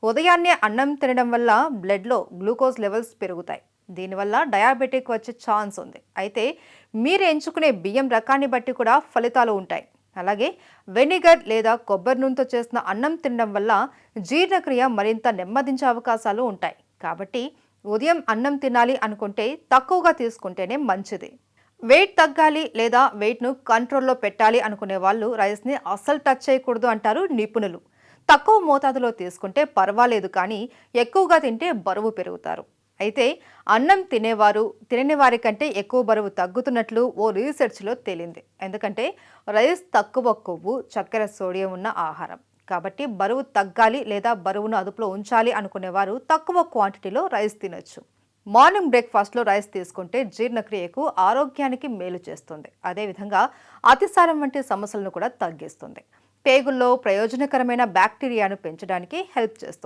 ఉదయాన్నే అన్నం తినడం వల్ల బ్లడ్లో గ్లూకోజ్ లెవెల్స్ పెరుగుతాయి. దీనివల్ల డయాబెటిక్ వచ్చే ఛాన్స్ ఉంది. అయితే మీరు ఎంచుకునే బియ్యం రకాన్ని బట్టి కూడా ఫలితాలు ఉంటాయి. అలాగే వెనిగర్ లేదా కొబ్బరి నూనెతో చేసిన అన్నం తినడం వల్ల జీర్ణక్రియ మరింత నెమ్మదించే అవకాశాలు ఉంటాయి. కాబట్టి ఉదయం అన్నం తినాలి అనుకుంటే తక్కువగా తీసుకుంటేనే మంచిది. వెయిట్ తగ్గాలి లేదా వెయిట్ను కంట్రోల్లో పెట్టాలి అనుకునే వాళ్ళు రైస్ని అస్సలు టచ్ చేయకూడదు అంటారు నిపుణులు. తక్కువ మోతాదులో తీసుకుంటే పర్వాలేదు, కానీ ఎక్కువగా తింటే బరువు పెరుగుతారు. అయితే అన్నం తినని వారి కంటే ఎక్కువ బరువు తగ్గుతున్నట్లు ఓ రీసెర్చ్లో తేలింది. ఎందుకంటే రైస్ తక్కువ కొవ్వు, చక్కెర, సోడియం ఉన్న ఆహారం. కాబట్టి బరువు తగ్గాలి లేదా బరువును అదుపులో ఉంచాలి అనుకునేవారు తక్కువ క్వాంటిటీలో రైస్ తినొచ్చు. మార్నింగ్ బ్రేక్ఫాస్ట్లో రైస్ తీసుకుంటే జీర్ణక్రియకు, ఆరోగ్యానికి మేలు చేస్తుంది. అదేవిధంగా అతిసారం వంటి సమస్యలను కూడా తగ్గిస్తుంది. పేగుల్లో ప్రయోజనకరమైన బ్యాక్టీరియాను పెంచడానికి హెల్ప్ చేస్తుంది.